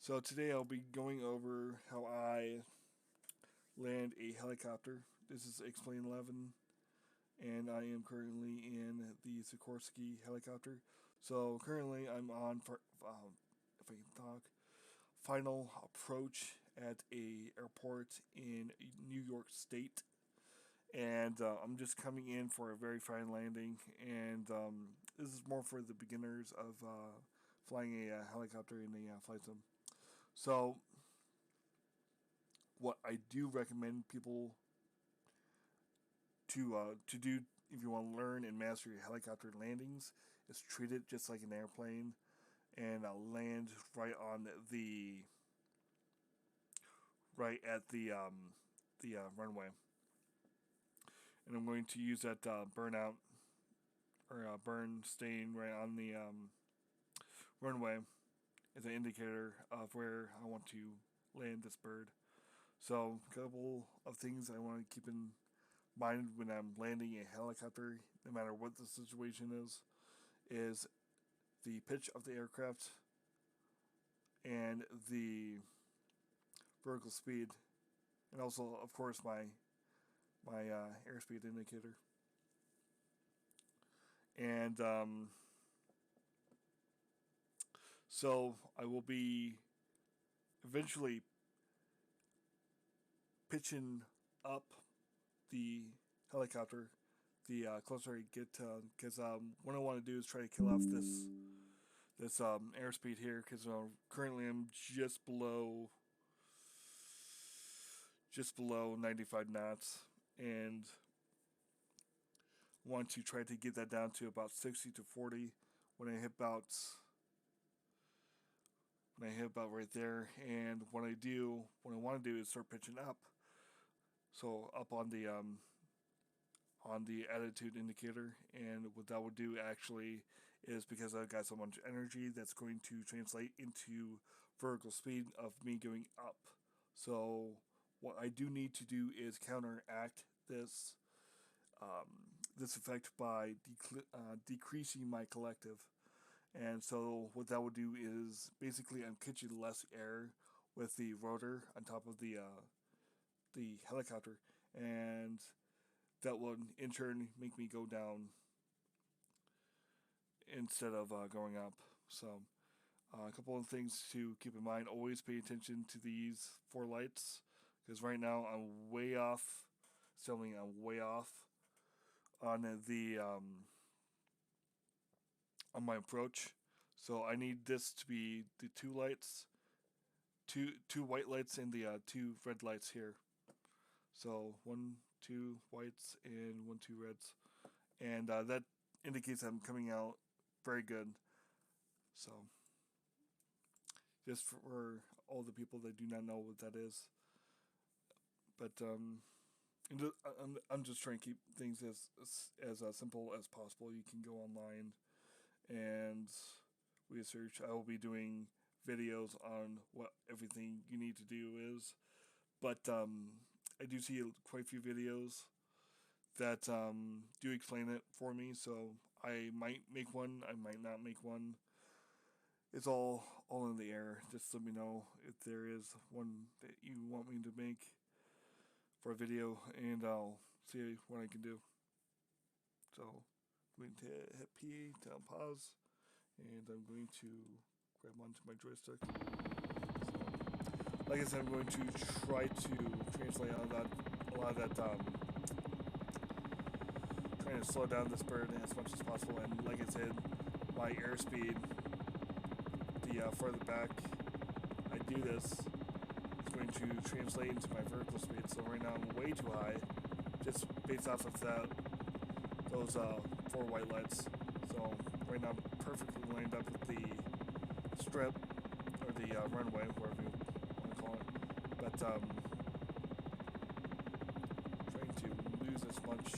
So today I'll be going over how I land a helicopter. This is Explain 11, and I am currently in the Sikorsky helicopter. So currently I'm on, if I can talk, final approach at a airport in New York State. And I'm just coming in for a very fine landing, and this is more for the beginners of flying a helicopter in a flight sim. So, what I do recommend people to do if you want to learn and master your helicopter landings is treat it just like an airplane and land right at the runway. And I'm going to use that burnout or burn stain right on the runway as an indicator of where I want to land this bird. So, a couple of things I want to keep in mind when I'm landing a helicopter, no matter what the situation is the pitch of the aircraft and the vertical speed, and also, of course, my airspeed indicator. And so I will be eventually pitching up the helicopter the closer I get to, because what I want to do is try to kill off this airspeed here, because currently I'm just below 95 knots, and want to try to get that down to about 60 to 40 when I hit about right there. And what I want to do is start pitching up, so up on the attitude indicator. And what that would do actually is, because I've got so much energy, that's going to translate into vertical speed of me going up. So what I do need to do is counteract this effect by decreasing my collective. And so what that would do is basically I'm pitching less air with the rotor on top of the helicopter, and that would in turn make me go down instead of going up. So a couple of things to keep in mind: always pay attention to these four lights, because right now I'm way off. I'm way off on on my approach. So I need this to be the two lights, two white lights and the two red lights here. So one, two whites and one, two reds, and that indicates I'm coming out very good. So just for all the people that do not know what that is, but I'm just trying to keep things as simple as possible. You can go online and research. I will be doing videos on what everything you need to do is, but I do see quite a few videos that do explain it for me. So I might make one, I might not make one. It's all in the air. Just let me know if there is one that you want me to make for a video, and I'll see what I can do. So I'm going to hit P to pause, and I'm going to grab onto my joystick. So, like I said, I'm going to try to translate a lot of that, trying to slow down this bird as much as possible. And like I said, my airspeed, the further back I do this, is going to translate into my vertical speed. So right now I'm way too high, just based off of those four white lights. So right now I'm perfectly lined up with the strip, or the runway, whatever you want to call it. But trying to lose as much,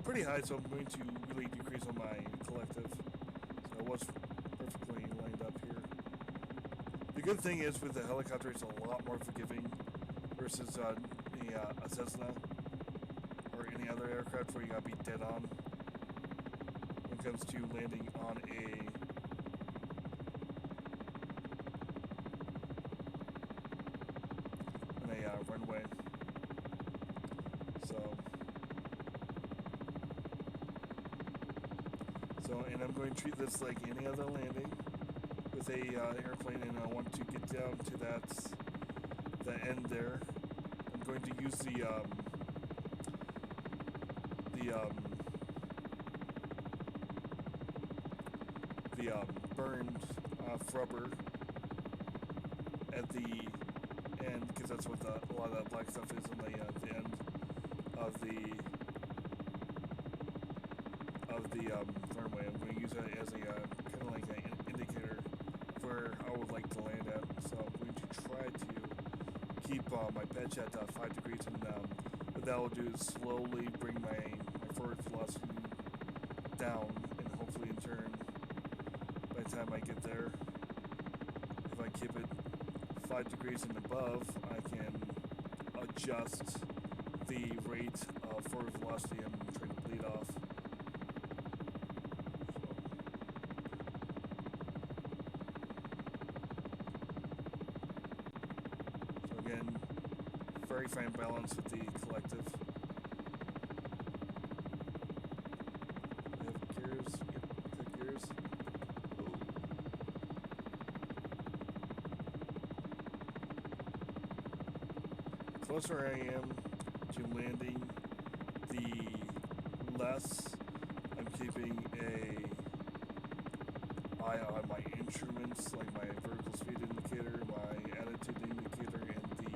pretty high, so I'm going to really decrease on my collective. So I was perfectly lined up here. The good thing is with the helicopter, it's a lot more forgiving versus a Cessna or any other aircraft where you gotta be dead on when it comes to landing on runway. And I'm going to treat this like any other landing with a airplane, and I want to get down to the end there. I'm going to use the burned rubber at the end, because that's what a lot of that black stuff is on the end of the runway. I'm going to use it as a kind of like an indicator of where I would like to land at. So I'm going to try to keep my pitch at 5 degrees, and what that will do is slowly bring my forward velocity down, and hopefully in turn, by the time I get there, if I keep it 5 degrees and above, I can adjust the rate of forward velocity I'm trying to bleed off. So again, very fine balance with the collective. I have gears. Yep, got gears. The closer I am to landing, the less I'm keeping a eye on my instruments, like my vertical speed indicator, my attitude indicator, and the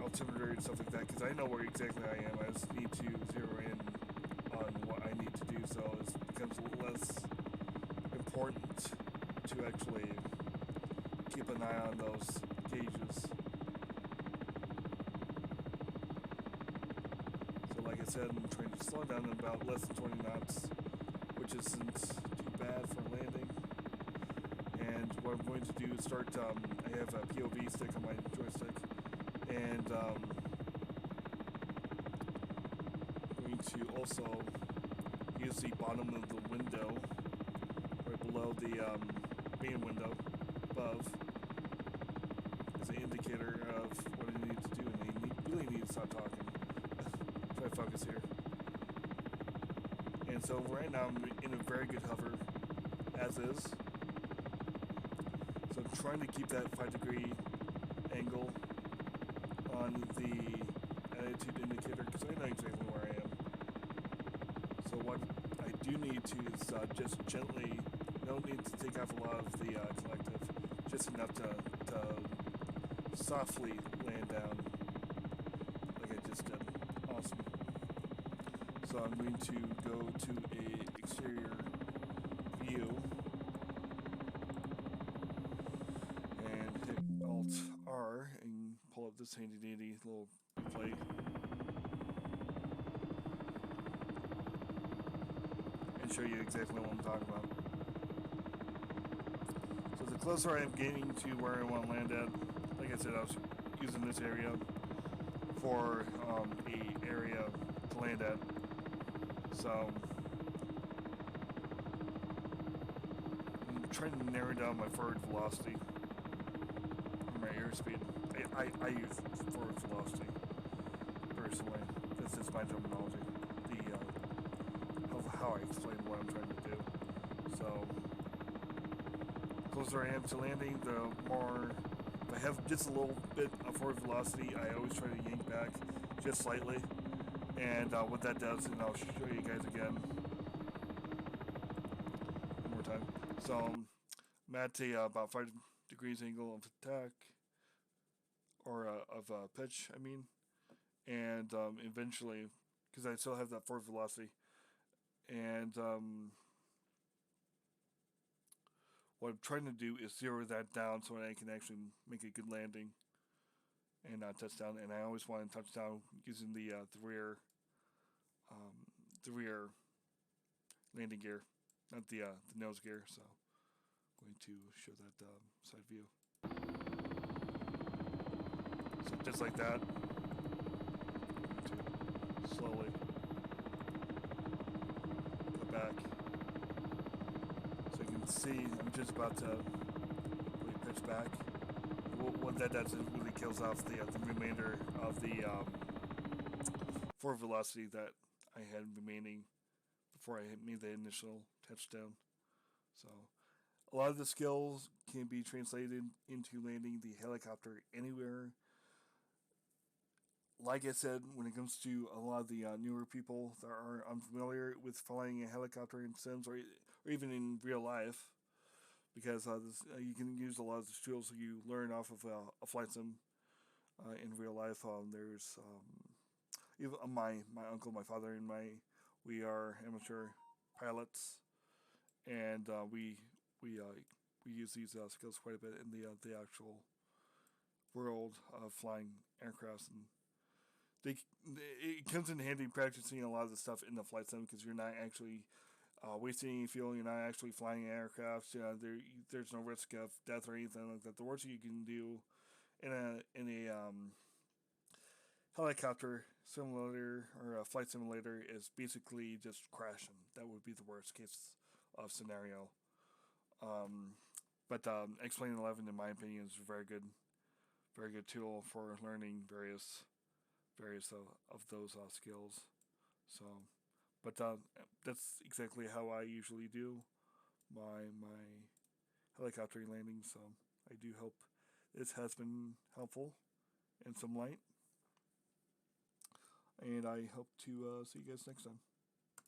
altimeter and stuff like that, because I know where exactly I am. I just need to zero in on what I need to do, so it becomes a little less important to actually keep an eye on those gauges. So like I said, I'm trying to slow down to about less than 20 knots, which isn't too bad for landing. And what I'm going to do is start, I have a POV stick on my joystick, and I'm going to also use the bottom of the window, right below the main window above, as an indicator of what I need to do, and I really need to stop talking. Try to focus here. And so right now I'm in a very good hover, as is. So I'm trying to keep that 5-degree angle on the attitude indicator, because I know exactly where I am. So what I do need to is just gently, don't need to take off a lot of the collective, just enough to softly land down, like I just did. Awesome. So I'm going to go to a exterior view and hit Alt R and pull up this handy dandy little plate. And show you exactly what I'm talking about. So the closer I am getting to where I want to land at, like I said, I was using this area for a area to land at. So I'm trying to narrow down my forward velocity, or my airspeed. I use forward velocity personally. This is my terminology. How I explain what I'm trying to do. So closer I am to landing, the more. If I have just a little bit of forward velocity, I always try to yank back just slightly. And what that does, and I'll show you guys again one more time. So I'm at about 5 degrees angle of attack, or of pitch, I mean. And eventually, because I still have that forward velocity, and what I'm trying to do is zero that down so that I can actually make a good landing and touchdown. And I always want to touch down using the rear landing gear, not the nose gear. So I'm going to show that side view. So just like that, to slowly go back. So you can see I'm just about to really pitch back a what that does is really kills off the remainder of the forward velocity that I had remaining before I made the initial touchdown. So a lot of the skills can be translated into landing the helicopter anywhere. Like I said, when it comes to a lot of the newer people that are unfamiliar with flying a helicopter in Sims or even in real life, because you can use a lot of the tools you learn off of a flight sim in real life. Even my uncle, my father, and we are amateur pilots, and we use these skills quite a bit in the actual world of flying aircrafts, and they it comes in handy practicing a lot of the stuff in the flight sim because you're not actually wasting any fuel. You're not actually flying aircraft. There's no risk of death or anything like that. The worst you can do in a helicopter simulator or a flight simulator is basically just crashing. That would be the worst case of scenario. Um, but Explain 11, in my opinion, is a very good tool for learning various of those skills. So, but that's exactly how I usually do my helicopter landing. So I do hope this has been helpful in some light, and I hope to see you guys next time.